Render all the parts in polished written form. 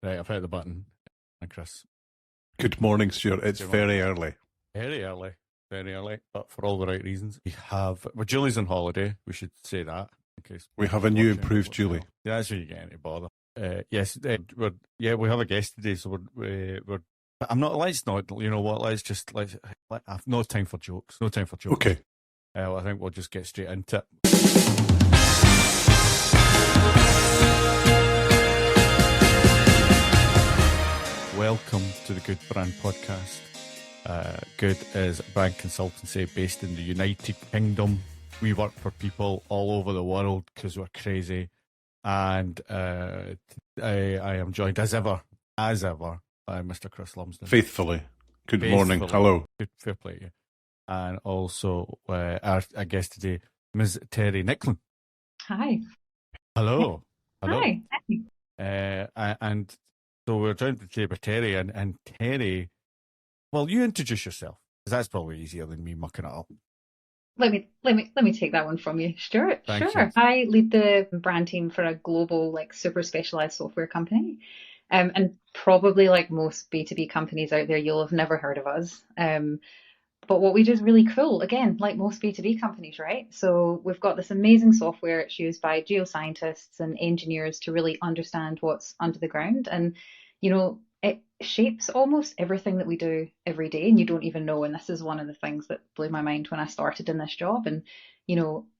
Right, I've hit the button. And Chris. Good morning, Stewart. It's very early. Very early, but for all the right reasons. Julie's on holiday. We should say that in case we have a new improved Julie. Yeah, that's where you get any bother. Yes, we have a guest today, so we're. I'm not. Let's not. You know what? I've no time for jokes. No time for jokes. Okay. I think we'll just get straight into it. Welcome to the Good Brand Podcast. Good is a brand consultancy based in the United Kingdom. We work for people all over the world because we're crazy. And I am joined as ever by Mr. Chris Lumsden. Faithfully. Good morning. Hello. Good, fair play to you. And also our guest today, Ms. Teri Nicklin. Hi. Hello. Hi. And so we're joined today by Teri, and Teri, well, you introduce yourself, because that's probably easier than me mucking it up. Let me take that one from you, Stewart. Thank Sure. you. I lead the brand team for a global, super specialized software company. And probably like most B2B companies out there, you'll have never heard of us. But what we do is really cool. Again, like most B2B companies, right? So we've got this amazing software. It's used by geoscientists and engineers to really understand what's under the ground. And, it shapes almost everything that we do every day, and you don't even know. And this is one of the things that blew my mind when I started in this job. And,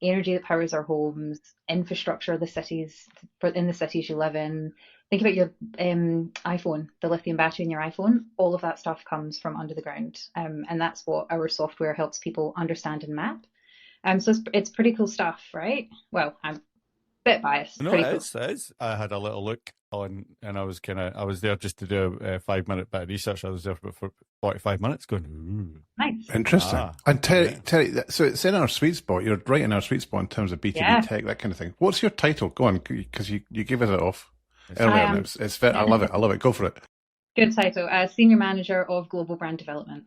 energy that powers our homes, infrastructure, in the cities you live in. Think about your iPhone, the lithium battery in your iPhone. All of that stuff comes from under the ground. And that's what our software helps people understand and map. So it's pretty cool stuff, right? Well, I'm a bit biased. No, pretty it cool. is. I had a little look on, and I was there just to do a 5-minute bit of research. I was there for 45 minutes going, ooh. Nice. Interesting. And Teri, so it's in our sweet spot. You're right in our sweet spot in terms of B2B tech, that kind of thing. What's your title? Go on, because you gave it off earlier. I love it. I love it. Go for it. Good title. Senior Manager of Global Brand Development.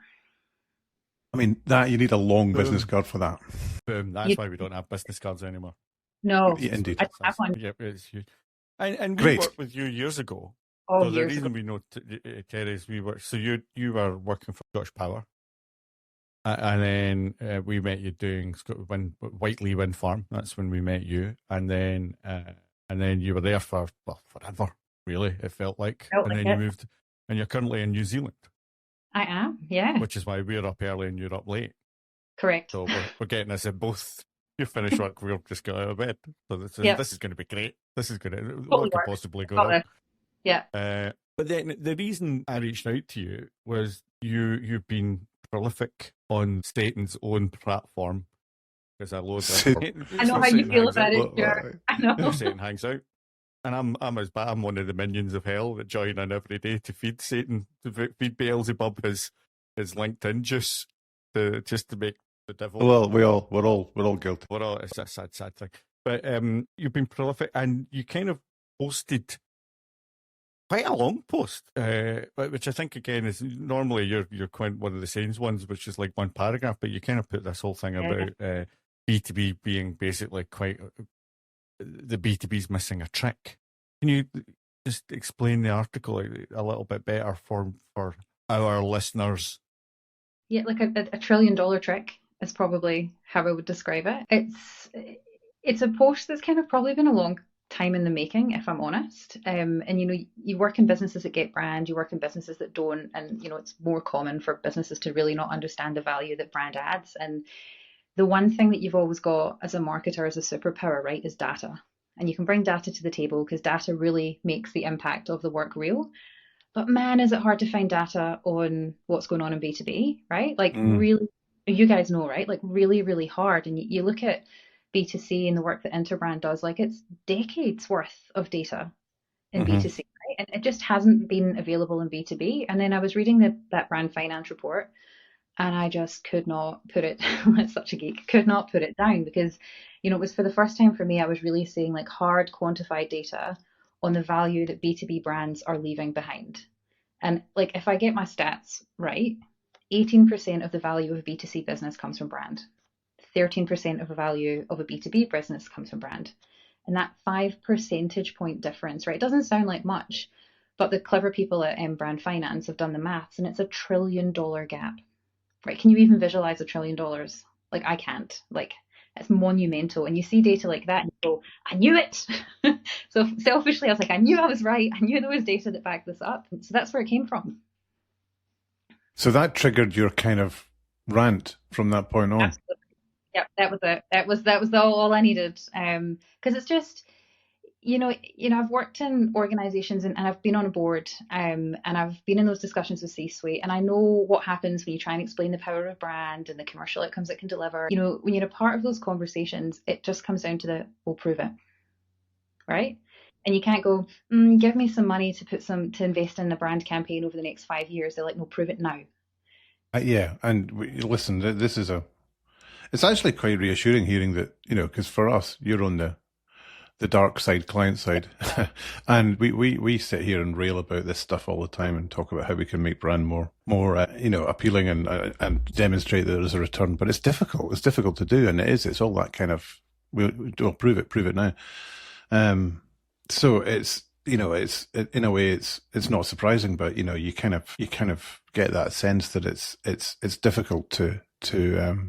I mean, you need a long business card for that. Boom. That's why we don't have business cards anymore. No. Yeah, indeed. I have one. Yeah, it's huge. And we Great. worked with you years ago. Oh, So the years reason ago. we know Teri is you were working for Scottish Power, and then we met you doing Whiteley Wind Farm. That's when we met you, and then you were there for forever. Really, it felt like. And then you moved, and you're currently in New Zealand. I am, yeah. Which is why we're up early and you're up late. Correct. So we're getting this in both. You finish work, we'll just go out of bed. So this is going to be great. This is going to what could possibly go wrong. Yeah. But then the reason I reached out to you was you've been prolific on Satan's own platform, because I load that. I know how you feel about it, Stuart. I know. Satan hangs out, and I'm one of the minions of hell that join in every day to feed Satan, to feed Beelzebub his LinkedIn juice, just to make the devil. Well, we're all guilty. It's a sad thing. But you've been prolific, and you kind of posted quite a long post, which I think again is normally you're quite one of the Saints ones, which is like one paragraph. But you kind of put this whole thing about B2B being basically the B2B's missing a trick. Can you just explain the article a little bit better for our listeners? Yeah, like a $1 trillion trick is probably how I would describe it. It's a post that's kind of probably been a long time in the making, if I'm honest. And you work in businesses that get brand, you work in businesses that don't, and it's more common for businesses to really not understand the value that brand adds. And the one thing that you've always got as a marketer as a superpower, right, is data. And you can bring data to the table because data really makes the impact of the work real. But man, is it hard to find data on what's going on in B2B, right? Really, you guys know, right? Like really, really hard. And you look at B2C and the work that Interbrand does, it's decades worth of data in B2C, right? And it just hasn't been available in B2B. And then I was reading that brand finance report, and I just could not put it, it's such a geek, could not put it down, because, it was for the first time for me, I was really seeing hard quantified data on the value that B2B brands are leaving behind. And if I get my stats right, 18% of the value of a B2C business comes from brand. 13% of the value of a B2B business comes from brand. And that 5 percentage point difference, right? It doesn't sound like much, But the clever people at Brand Finance have done the maths, and it's $1 trillion gap. Right? Can you even visualize $1 trillion? Like, I can't. Like, it's monumental. And you see data like that and you go, I knew it. So selfishly, I was like, I knew I was right. I knew there was data that backed this up. And so that's where it came from. So that triggered your kind of rant from that point on. Absolutely. Yep, that was it. That was all I needed. Because it's just, I've worked in organizations and I've been on a board, and I've been in those discussions with C-suite, and I know what happens when you try and explain the power of brand and the commercial outcomes it can deliver. When you're a part of those conversations, it just comes down to we'll prove it, right? And you can't go, give me some money to invest in a brand campaign over the next 5 years. They're like, no, prove it now. Yeah, and listen, this is it's actually quite reassuring hearing that, because for us, you're on the dark side, client side. And we sit here and rail about this stuff all the time and talk about how we can make brand more appealing and demonstrate that there's a return. But it's difficult. It's difficult to do. And it's all that kind of, we'll prove it now. So it's, in a way it's not surprising, but, you kind of get that sense that it's difficult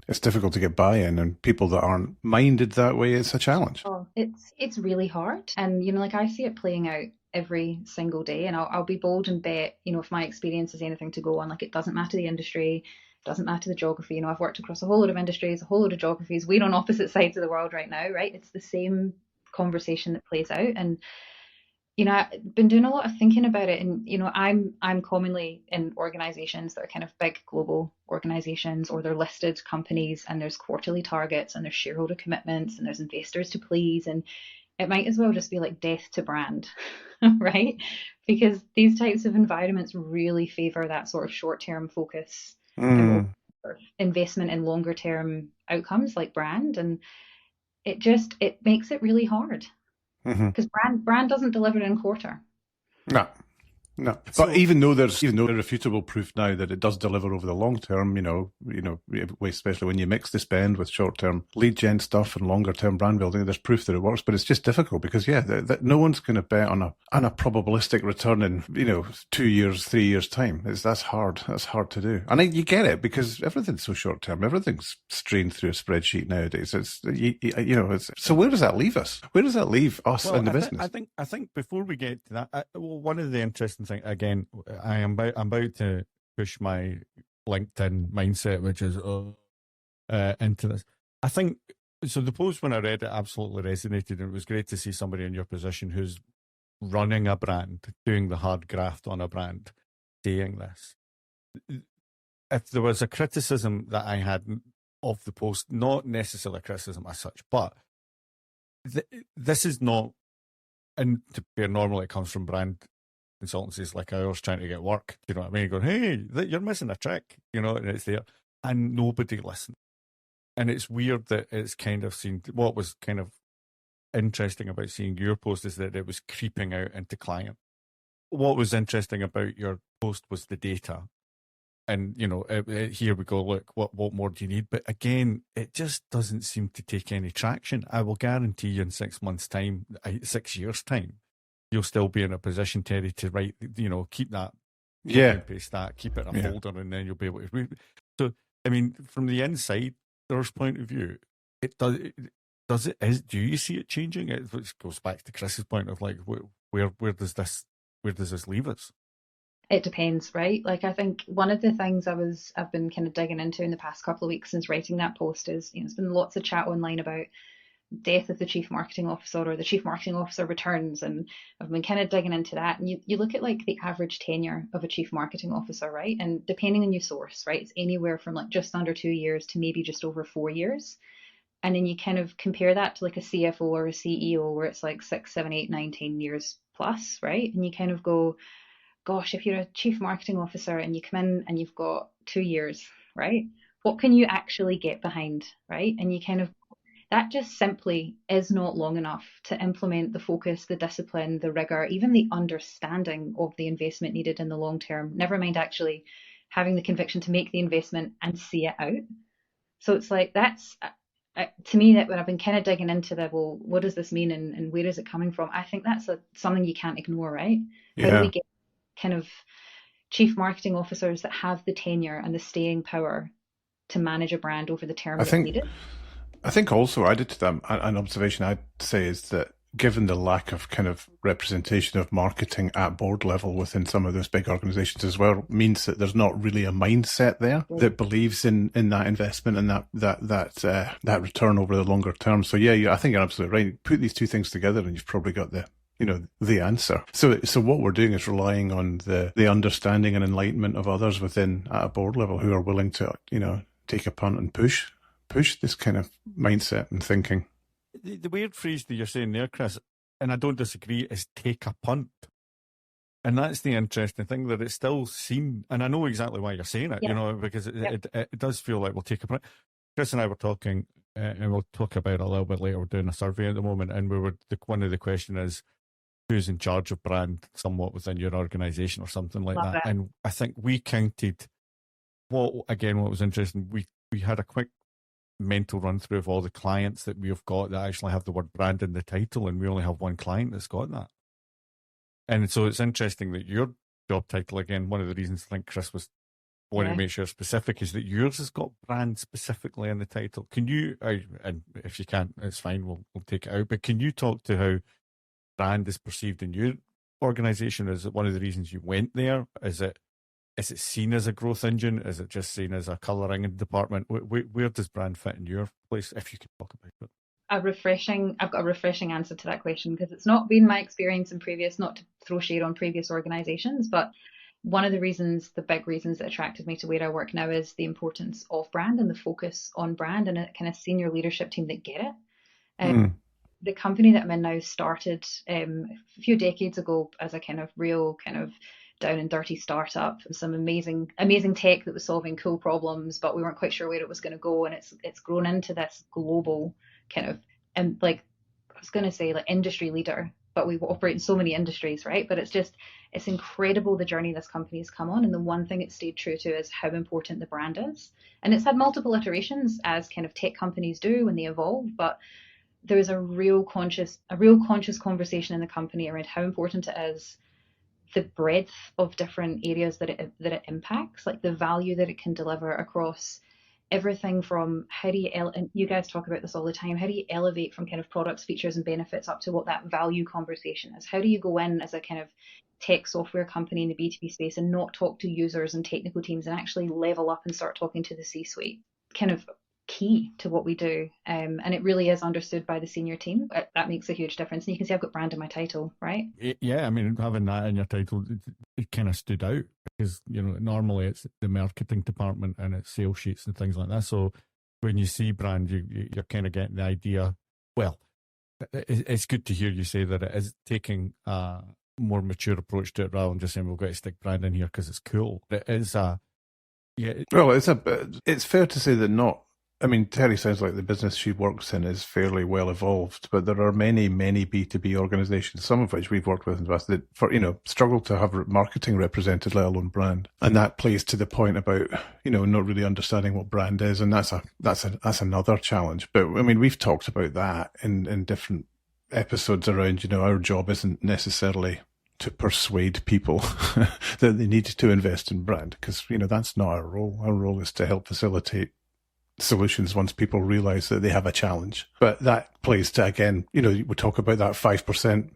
it's difficult to get buy-in, and people that aren't minded that way, it's a challenge. Oh, it's really hard. And, like I see it playing out every single day, and I'll be bold and bet, if my experience is anything to go on, like, it doesn't matter the industry, it doesn't matter the geography. I've worked across a whole lot of industries, a whole lot of geographies. We're on opposite sides of the world right now, right? It's the same conversation that plays out. And I've been doing a lot of thinking about it, and I'm commonly in organizations that are kind of big global organizations, or they're listed companies, and there's quarterly targets, and there's shareholder commitments, and there's investors to please, and it might as well just be like death to brand, right? Because these types of environments really favor that sort of short-term focus and investment in longer-term outcomes like brand, and it makes it really hard. Because brand doesn't deliver in quarter. No, but even though there's irrefutable proof now that it does deliver over the long term, especially when you mix the spend with short term lead gen stuff and longer term brand building, there's proof that it works. But it's just difficult because no one's going to bet on a probabilistic return in 2 years, 3 years time. That's hard. That's hard to do, and you get it because everything's so short term. Everything's strained through a spreadsheet nowadays. So where does that leave us? Where does that leave us in the business? I think before we get to that, one of the interesting thing, again, I'm about to push my LinkedIn mindset, which is into this. I think so. The post, when I read it, absolutely resonated, and it was great to see somebody in your position who's running a brand, doing the hard graft on a brand, saying this. If there was a criticism that I had of the post, not necessarily a criticism as such, but this is not, and to be normally it comes from brand consultancies like ours trying to get work, you know what I mean? Going, hey, you're missing a trick, and it's there, and nobody listened. And it's weird that it's kind of seen. What was kind of interesting about seeing your post is that it was creeping out into client. What was interesting about your post was the data, and here we go. Look, what more do you need? But again, it just doesn't seem to take any traction. I will guarantee you, in 6 months' time, 6 years' time, you'll still be in a position, Teri, to write, keep that, paste that, keep it in a folder, and then you'll be able to read. So, I mean, from the insider's point of view, do you see it changing? It goes back to Chris's point of like, where does this leave us? It depends, right? Like, I think one of the things I've been kind of digging into in the past couple of weeks since writing that post is, there's been lots of chat online about death of the chief marketing officer, or the chief marketing officer returns, and I've been kind of digging into that. And you look at like the average tenure of a chief marketing officer, right? And depending on your source, right, it's anywhere from like just under 2 years to maybe just over 4 years. And then you kind of compare that to like a CFO or a CEO where it's like 6, 7, 8, 9, 10 years plus, right? And you kind of go, gosh, if you're a chief marketing officer and you come in and you've got 2 years, right, what can you actually get behind, right? And you kind of, that just simply is not long enough to implement the focus, the discipline, the rigor, even the understanding of the investment needed in the long term, never mind actually having the conviction to make the investment and see it out. So it's like, that's, to me, that when I've been kind of digging into what does this mean and where is it coming from? I think that's something you can't ignore, right? Yeah. How do we get kind of chief marketing officers that have the tenure and the staying power to manage a brand over the term I that's think needed. I think also added to that, an observation I'd say is that given the lack of kind of representation of marketing at board level within some of those big organizations as well, means that there's not really a mindset there that believes in that investment and that return over the longer term. So yeah, I think you're absolutely right. Put these two things together and you've probably got the answer. So what we're doing is relying on the understanding and enlightenment of others within at a board level who are willing to, take a punt and push this kind of mindset and thinking. The weird phrase that you're saying there, Chris, and I don't disagree, is take a punt. And that's the interesting thing, that it's still seen, and I know exactly why you're saying it, because it does feel like we'll take a punt. Chris and I were talking, and we'll talk about it a little bit later. We're doing a survey at the moment, and one of the question is, who's in charge of brand somewhat within your organisation or something like that. And I think we counted, what was interesting, we had a quick mental run through of all the clients that we have got that actually have the word brand in the title, and we only have one client that's got that. And so it's interesting that your job title, again, one of the reasons I think Chris was wanting to make sure specific, is that yours has got brand specifically in the title. Can you, and if you can't, it's fine, we'll take it out, but can you talk to how brand is perceived in your organisation? Is it one of the reasons you went there? Is it seen as a growth engine? Is it just seen as a colouring department? Where does brand fit in your place, if you can talk about it? I've got a refreshing answer to that question, because it's not been my experience in previous, not to throw shade on previous organisations, but one of the big reasons that attracted me to where I work now is the importance of brand and the focus on brand, and a kind of senior leadership team that get it. The company that I'm in now started a few decades ago as a kind of real kind of down and dirty startup, some amazing tech that was solving cool problems, but we weren't quite sure where it was going to go, and it's grown into this global kind of, and like I was going to say, like, industry leader, but we operate in so many industries, right? But it's incredible the journey this company's come on, and the one thing it stayed true to is how important the brand is. And it's had multiple iterations, as kind of tech companies do when they evolve, but there's a real conscious conversation in the company around how important it is, the breadth of different areas that it impacts, like the value that it can deliver across everything from how do you, and you guys talk about this all the time, how do you elevate from kind of products, features and benefits up to what that value conversation is? How do you go in as a kind of tech software company in the B2B space and not talk to users and technical teams and actually level up and start talking to the C-suite? Kind of key to what we do, and it really is understood by the senior team. That makes a huge difference, and you can see I've got brand in my title, right? Yeah, I mean, having that in your title, it kind of stood out, because normally it's the marketing department and it's sales sheets and things like that. So when you see brand, you're kind of getting the idea. Well, it's good to hear you say that it is taking a more mature approach to it, rather than just saying we've got to stick brand in here because it's cool. It is well, it's fair to say that not. I mean, Teri sounds like the business she works in is fairly well evolved, but there are many, many B2B organizations, some of which we've worked with and invested for, struggle to have marketing represented, let alone brand. And that plays to the point about, not really understanding what brand is. And that's another challenge. But I mean, we've talked about that in different episodes around, our job isn't necessarily to persuade people that they need to invest in brand, because, that's not our role. Our role is to help facilitate solutions once people realize that they have a challenge. But that plays to, again, we talk about that 5%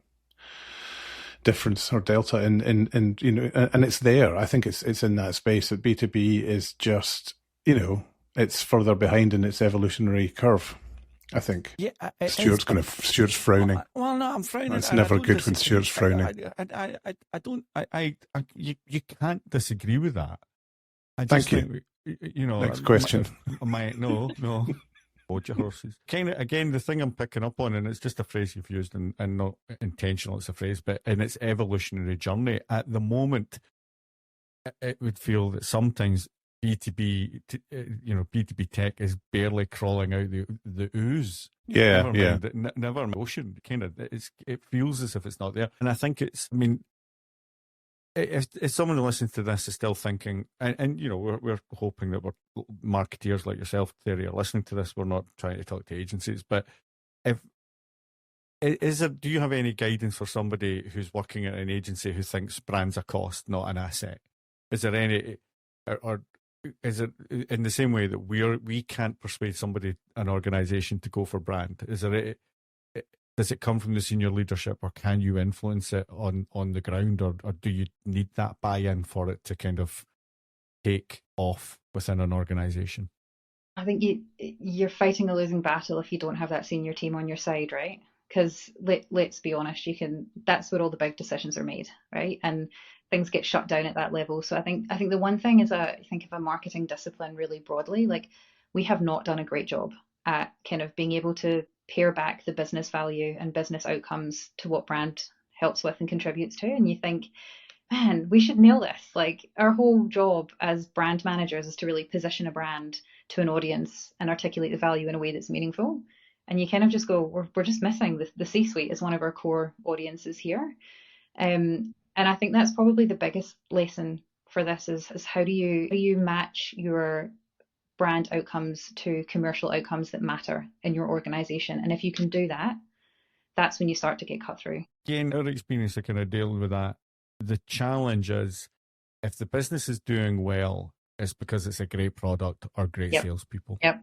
difference or delta and it's there. I think it's in that space that B2B is just, it's further behind in its evolutionary curve, I think. Yeah, Stuart's frowning. Well, no, I'm frowning. It's never good when Stuart's frowning. You can't disagree with that. I just Thank you. Next question. No. Hold your horses. Kind of, again, the thing I'm picking up on, and it's just a phrase you've used, and not intentional, it's a phrase, but in its evolutionary journey, at the moment, it would feel that sometimes B2B, B2B tech is barely crawling out the ooze. Yeah, Never mind ocean. Kind of, it feels as if it's not there. And I think if someone listens to this is still thinking, and we're hoping that we're marketeers like yourself, Teri, are listening to this. We're not trying to talk to agencies, but if Do you have any guidance for somebody who's working at an agency who thinks brand's a cost, not an asset? Is there any, or is it in the same way that we can't persuade somebody, an organisation, to go for brand? Does it come from the senior leadership, or can you influence it on the ground, or do you need that buy-in for it to kind of take off within an organisation? I think you're fighting a losing battle if you don't have that senior team on your side, right? Because let's be honest, that's where all the big decisions are made, right? And things get shut down at that level. So I think the one thing is, I think of a marketing discipline really broadly, like we have not done a great job at kind of being able to pare back the business value and business outcomes to what brand helps with and contributes to. And you think, man, we should nail this. Like our whole job as brand managers is to really position a brand to an audience and articulate the value in a way that's meaningful. And you kind of just go, we're just missing the C-suite as one of our core audiences here. And I think that's probably the biggest lesson for this is how do you match your brand outcomes to commercial outcomes that matter in your organization. And if you can do that, that's when you start to get cut through. Again, our experience of kind of dealing with that, the challenge is if the business is doing well, it's because it's a great product or great salespeople. Yep.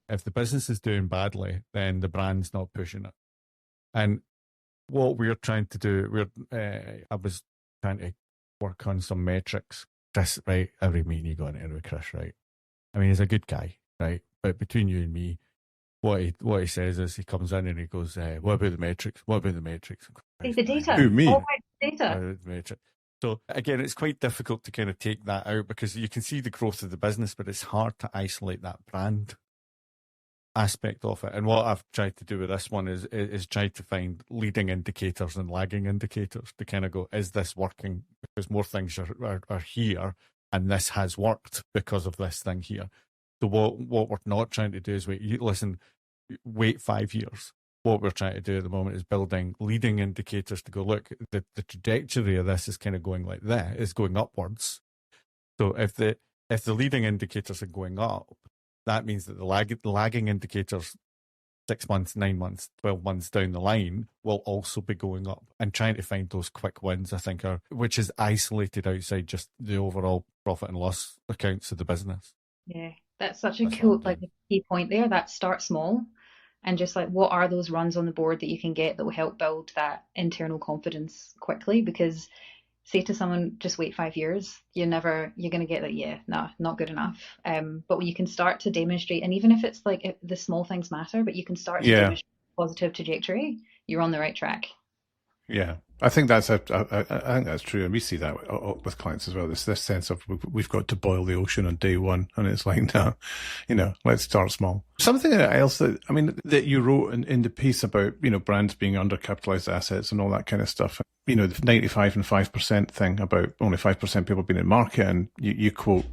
If the business is doing badly, then the brand's not pushing it. And what we're trying to do, I was trying to work on some metrics. Chris, right? Every meeting you go into with Chris, right? I mean, he's a good guy, right? But between you and me, what he says is he comes in and he goes, what about the metrics? What about the metrics? The data. Who, me? Oh, data. The metrics. So again, it's quite difficult to kind of take that out because you can see the growth of the business, but it's hard to isolate that brand aspect of it. And what I've tried to do with this one is try to find leading indicators and lagging indicators to kind of go, is this working? Because more things are here, and this has worked because of this thing here. So what we're not trying to do is wait 5 years. What we're trying to do at the moment is building leading indicators to go, look, the trajectory of this is kind of going like that, is going upwards. So if the leading indicators are going up, that means that the lagging indicators 6 months, 9 months, 12 months down the line will also be going up. And trying to find those quick wins, I think, which is isolated outside just the overall profit and loss accounts of the business. Yeah, that's such a cool, like a key point there. That start small and just like, what are those runs on the board that you can get that will help build that internal confidence quickly? Because say to someone, just wait 5 years, you're going to get that, not good enough. But when you can start to demonstrate, and even if it's like the small things matter, but you can start to demonstrate a positive trajectory, you're on the right track. Yeah, I think I think that's true, and we see that with clients as well. This sense of we've got to boil the ocean on day one, and it's like, no, let's start small. Something else that you wrote in the piece about brands being undercapitalized assets and all that kind of stuff. The 95 and 5% thing about only 5% people being in market, and you quote,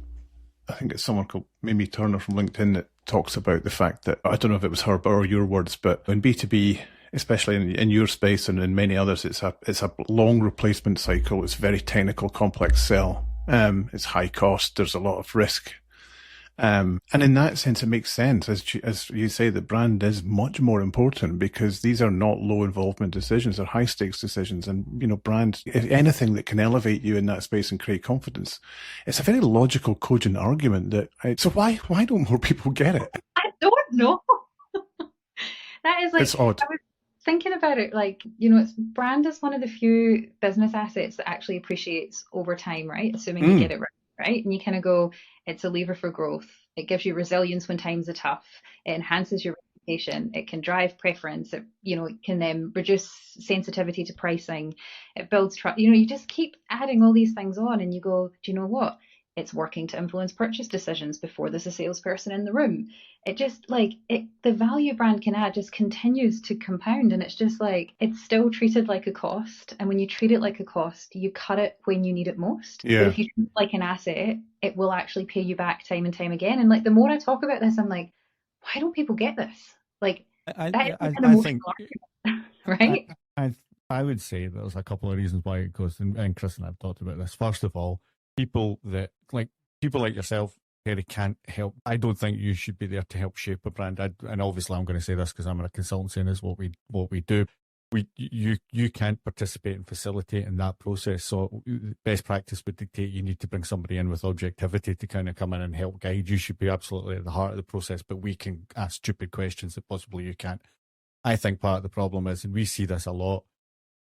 I think it's someone called Mimi Turner from LinkedIn that talks about the fact that, I don't know if it was her or your words, but in B2B, especially in your space and in many others, it's a long replacement cycle. It's very technical, complex sell. It's high cost. There's a lot of risk. And in that sense, it makes sense. As you say, the brand is much more important because these are not low involvement decisions. They're high stakes decisions. And, brand, if anything that can elevate you in that space and create confidence, it's a very logical, cogent argument so why don't more people get it? I don't know. That is like, it's odd. I was thinking about it, like, brand is one of the few business assets that actually appreciates over time, right? Assuming you get it right? And you kind of go, it's a lever for growth. It gives you resilience when times are tough. It enhances your reputation. It can drive preference. It can reduce sensitivity to pricing. It builds trust. You just keep adding all these things on, and you go, do you know what? It's working to influence purchase decisions before there's a salesperson in the room. It just the value brand can add just continues to compound, and it's just it's still treated like a cost. And when you treat it like a cost, you cut it when you need it most. Yeah. But if you treat it like an asset, it will actually pay you back time and time again. And the more I talk about this, I'm like, why don't people get this? That is an emotional argument, right? I would say there's a couple of reasons why it goes, and Chris and I've talked about this. First of all, people like yourself, Teri, can't help. I don't think you should be there to help shape a brand. And obviously I'm going to say this because I'm in a consultancy and it's what we do. you can't participate and facilitate in that process. So best practice would dictate you need to bring somebody in with objectivity to kind of come in and help guide. You should be absolutely at the heart of the process, but we can ask stupid questions that possibly you can't. I think part of the problem is, and we see this a lot,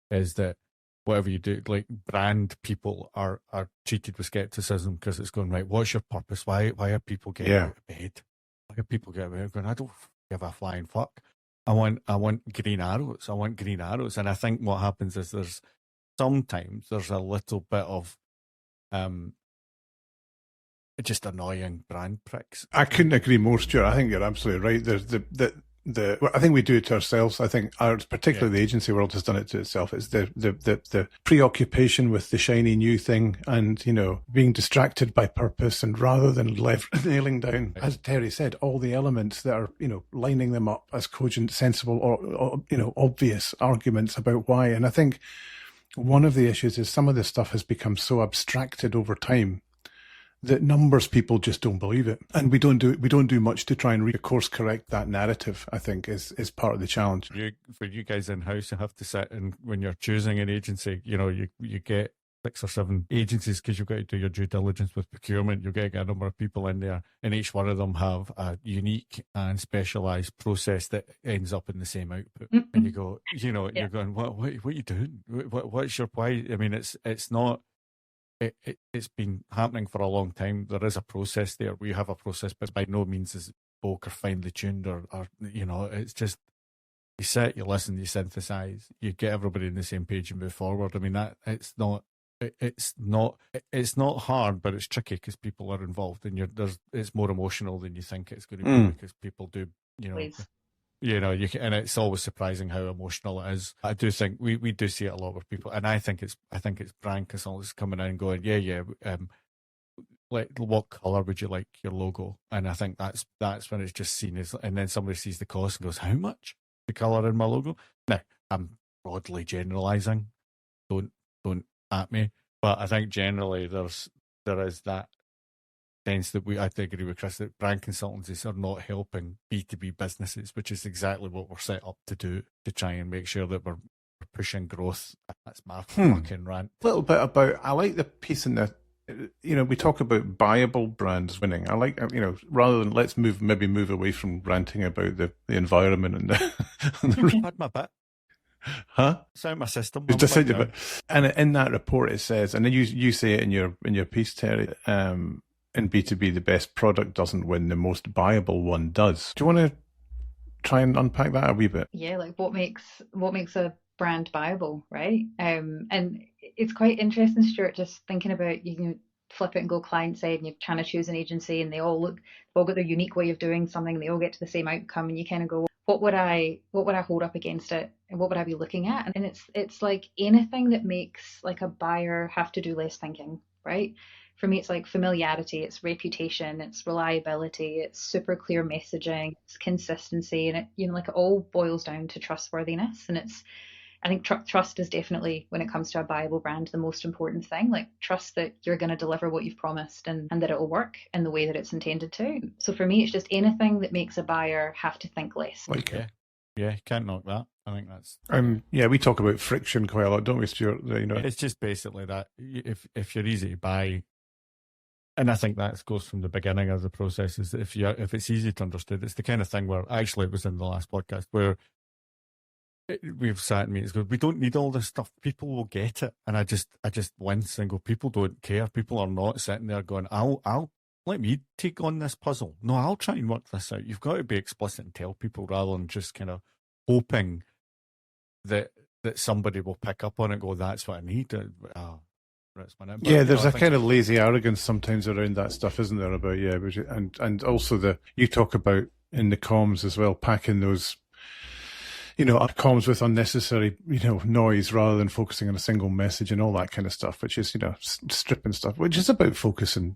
is that whatever you do, like brand people are treated with skepticism because it's going, right, what's your purpose? Why are people getting out of bed? Why are people getting out of bed going, I don't give a flying fuck. I want green arrows. I want green arrows. And I think what happens is sometimes there's a little bit of just annoying brand pricks. I couldn't agree more, Stuart. I think you're absolutely right. There's I think we do it to ourselves. I think particularly the agency world has done it to itself. It's the preoccupation with the shiny new thing and, being distracted by purpose, and rather than nailing down, as Teri said, all the elements that are, lining them up as cogent, sensible, or obvious arguments about why. And I think one of the issues is some of this stuff has become so abstracted over time that numbers people just don't believe it, and we don't do much to try and course correct that narrative. I think is part of the challenge. For you guys in house, you have to sit, and when you're choosing an agency, you get 6 or 7 agencies because you've got to do your due diligence with procurement. You'll get a number of people in there, and each one of them have a unique and specialised process that ends up in the same output. And you go, you're going, what are you doing? What's your why? I mean, it's not. It's been happening for a long time. There is a process there. We have a process, but by no means is it folk or finely tuned or it's just you sit, you listen, you synthesize, you get everybody on the same page and move forward. I mean, that it's not hard, but it's tricky because people are involved, and it's more emotional than you think it's going to be because people do, Please. And it's always surprising how emotional it is. I do think we do see it a lot with people, and I think it's brand consultants coming in and going, what colour would you like your logo? And I think that's when it's just seen as, and then somebody sees the cost and goes, how much the colour in my logo? Now, I'm broadly generalising. Don't at me, but I think generally there is that sense that I agree with Chris that brand consultancies are not helping B2B businesses, which is exactly what we're set up to do, to try and make sure that we're pushing growth. That's my fucking rant. A little bit about, I like the piece in the, we talk about buyable brands winning. I like, rather than let's move away from ranting about the environment and I've had my bit. Huh? It's out my system. And in that report it says, and then you say it in your piece, Teri, in B2B, the best product doesn't win, the most buyable one does. Do you want to try and unpack that a wee bit? Yeah, like what makes a brand buyable, right? And it's quite interesting, Stuart, just thinking about, you can flip it and go client side, and you're trying to choose an agency, and they've all got their unique way of doing something, and they all get to the same outcome, and you kind of go, what would I hold up against it, and what would I be looking at? And it's like anything that makes like a buyer have to do less thinking, right? For me, it's like familiarity, it's reputation, it's reliability, it's super clear messaging, it's consistency, and it all boils down to trustworthiness. And I think trust is definitely, when it comes to a buyable brand, the most important thing. Like, trust that you're going to deliver what you've promised and that it will work in the way that it's intended to. So for me, it's just anything that makes a buyer have to think less. Yeah, can't knock that. I think that's. We talk about friction quite a lot, don't we, Stuart? It's just basically that if you're easy to buy. And I think that goes from the beginning of the process, is if it's easy to understand, it's the kind of thing where, actually it was in the last podcast, where we've sat in meetings, go, we don't need all this stuff, people will get it. And I just wince and go, people don't care. People are not sitting there going, I'll let me take on this puzzle. No, I'll try and work this out. You've got to be explicit and tell people, rather than just kind of hoping that somebody will pick up on it and go, that's what I need. There's a kind of lazy arrogance sometimes around that stuff, isn't there? About and also you talk about in the comms as well, packing those, comms with unnecessary, noise, rather than focusing on a single message and all that kind of stuff, which is, stripping stuff, which is about focus and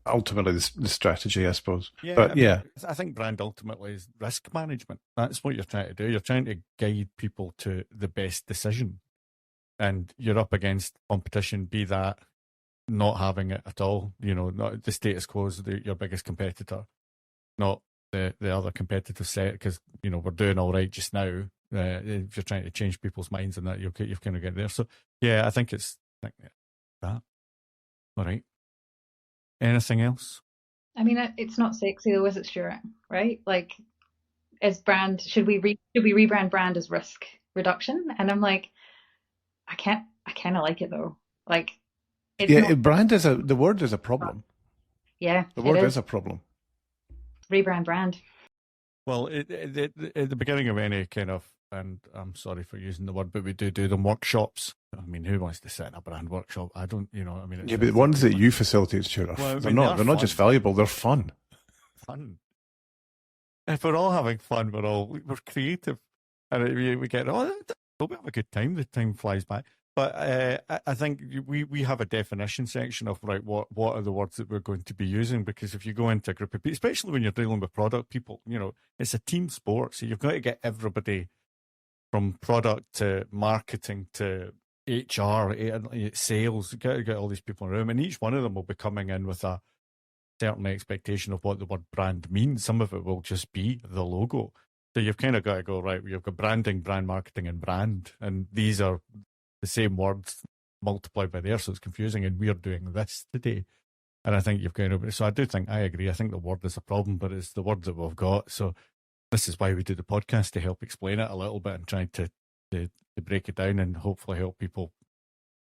ultimately the strategy, I suppose. I think brand ultimately is risk management. That's what you're trying to do. You're trying to guide people to the best decision. And you're up against competition, be that not having it at all, not the status quo is your biggest competitor, not the other competitive set, because, we're doing all right just now, if you're trying to change people's minds and that, you've kind of get there. So yeah, I think that. All right. Anything else? I mean, it's not sexy though, is it, Stuart? Right? Like, as brand, should we rebrand brand as risk reduction? And I'm like, I kind of like it though. Like, it's not. Brand the word is a problem. Yeah, the word is a problem. Rebrand brand. Well, at the beginning of any kind of, and I'm sorry for using the word, but we do them workshops. I mean, who wants to set a brand workshop? I don't, I mean. Yeah, but the ones that you facilitate, Stuart, they're not just valuable, they're fun. Fun. If we're all having fun, we're creative. And we get, we'll have a good time. The time flies by. But I think we have a definition section of, right, what are the words that we're going to be using? Because if you go into a group of people, especially when you're dealing with product people, it's a team sport. So you've got to get everybody from product to marketing to HR, sales. You've got to get all these people in a room. And each one of them will be coming in with a certain expectation of what the word brand means. Some of it will just be the logo. So you've kind of got to go, right, you've got branding, brand marketing, and brand. And these are the same words multiplied by there, so it's confusing, and we're doing this today. And I think you've kind of, so I agree. I think the word is a problem, but it's the word that we've got. So this is why we do the podcast, to help explain it a little bit and try to break it down and hopefully help people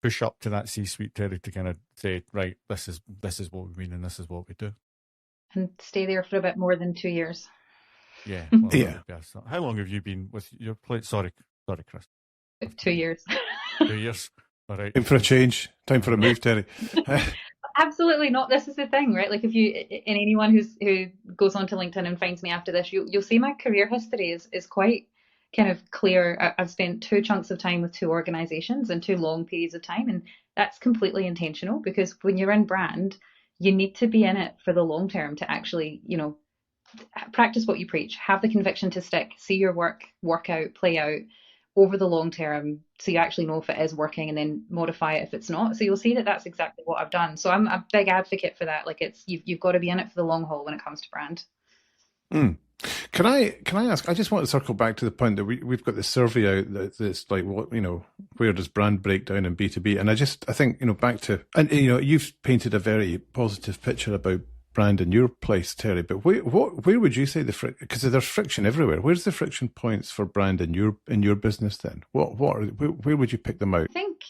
push up to that C-suite, Teri, to kind of say, right, this is what we mean and this is what we do. And stay there for a bit more than 2 years. Yeah. Well, yeah. How long have you been with your place? Sorry, Chris. 2 years. 2 years. All right. Time for a change. Time for a move, Teri. Absolutely not. This is the thing, right? Like, if you, and anyone who goes onto LinkedIn and finds me after this, you'll see my career history is quite kind of clear. I've spent 2 chunks of time with 2 organizations and 2 long periods of time, and that's completely intentional, because when you're in brand, you need to be in it for the long term to actually, practice what you preach, have the conviction to stick, see your work out, play out over the long term, so you actually know if it is working, and then modify it if it's not. So you'll see that that's exactly what I've done. So I'm a big advocate for that. Like, you've got to be in it for the long haul when it comes to brand. Can I ask? I just want to circle back to the point that we've got this survey out that's like, what, where does brand break down in B2B? And I think back to, and you've painted a very positive picture about brand in your place, Teri, but where would you say because there's friction everywhere. Where's the friction points for brand in your business then? Where would you pick them out? I think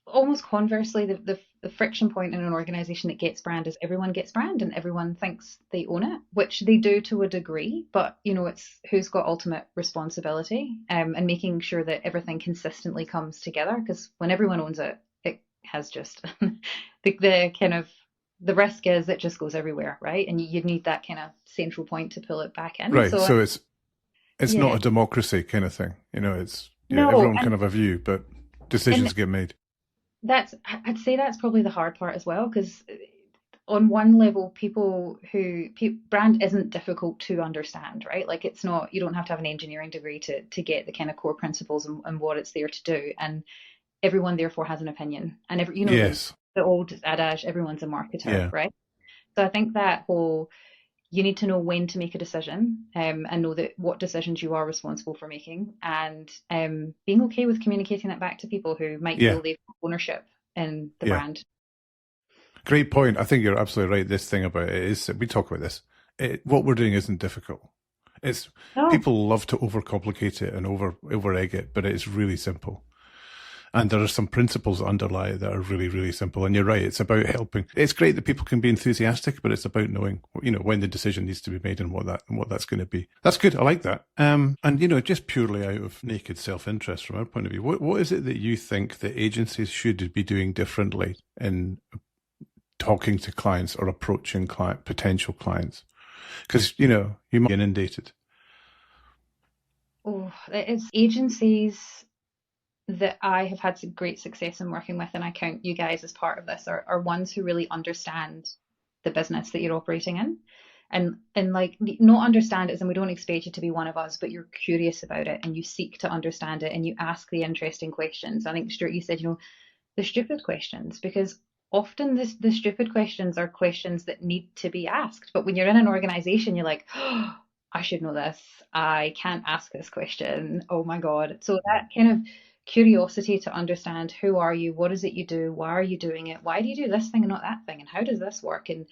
almost conversely, the friction point in an organization that gets brand is everyone gets brand and everyone thinks they own it, which they do to a degree, but it's who's got ultimate responsibility, and making sure that everything consistently comes together, because when everyone owns it, it has just the kind of, the risk is it just goes everywhere, right? And you need that kind of central point to pull it back in. Right. So it's not a democracy kind of thing. Everyone can have a view, but decisions get made. I'd say that's probably the hard part as well, because on one level, brand isn't difficult to understand, right? Like, it's not, you don't have to have an engineering degree to get the kind of core principles and what it's there to do. And everyone therefore has an opinion. And yes. The old adage, everyone's a marketer, right? So I think that whole, you need to know when to make a decision, and know that what decisions you are responsible for making, and being okay with communicating that back to people who might feel they've got ownership in the brand. Great point. I think you're absolutely right. This thing about it is, we talk about this, what we're doing isn't difficult. People love to overcomplicate it and over egg it, but it's really simple. And there are some principles that underlie it that are really, really simple. And you're right, it's about helping. It's great that people can be enthusiastic, but it's about knowing, when the decision needs to be made and what that's going to be. That's good. I like that. And just purely out of naked self-interest from our point of view, what is it that you think that agencies should be doing differently in talking to clients or approaching potential clients? Because, you might be inundated. Oh, it's agencies that I have had some great success in working with, and I count you guys as part of this, are ones who really understand the business that you're operating in, and like, not understand it as in we don't expect you to be one of us, but you're curious about it and you seek to understand it and you ask the interesting questions. I think, Stuart, you said, the stupid questions, because often the stupid questions are questions that need to be asked. But when you're in an organization, you're like, oh, I should know this. I can't ask this question. Oh my God. So that kind of curiosity to understand, who are you? What is it you do? Why are you doing it? Why do you do this thing and not that thing? And how does this work? And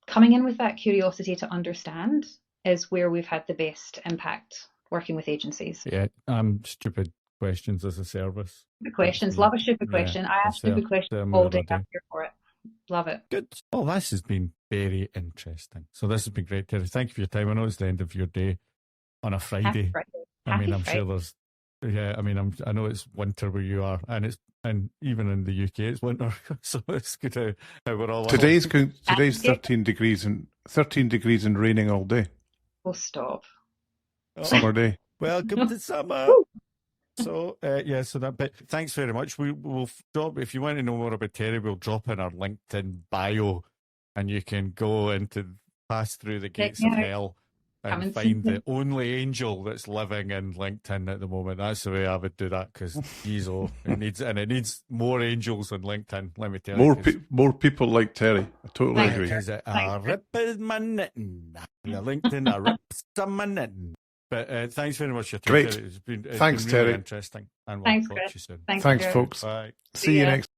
coming in with that curiosity to understand is where we've had the best impact working with agencies. Yeah, stupid questions as a service. Stupid questions. Love a stupid question. I ask stupid questions all day. I'm here for it. Love it. Good. Oh, this has been very interesting. So this has been great, Teri. Thank you for your time. I know it's the end of your day on a Friday. Happy Friday. I'm sure there's. Yeah, I know it's winter where you are, and even in the UK it's winter, so it's good how we're all. Today's 13 degrees and raining all day. Oh, stop. Summer day. Welcome to summer. So so that bit. Thanks very much. We'll drop, if you want to know more about Teri, we'll drop in our LinkedIn bio, and you can go pass through the gates of hell and find the only angel that's living in LinkedIn at the moment. That's the way I would do that, because it needs more angels on LinkedIn. Let me tell you, more people like Teri. I totally agree. Because I rip my knitting. The LinkedIn, I rip some my knitting. But thanks very much for your time. Great. It's been Thanks, really Teri. interesting. And we'll Thanks, talk to you soon. Thanks, folks. Bye. See you next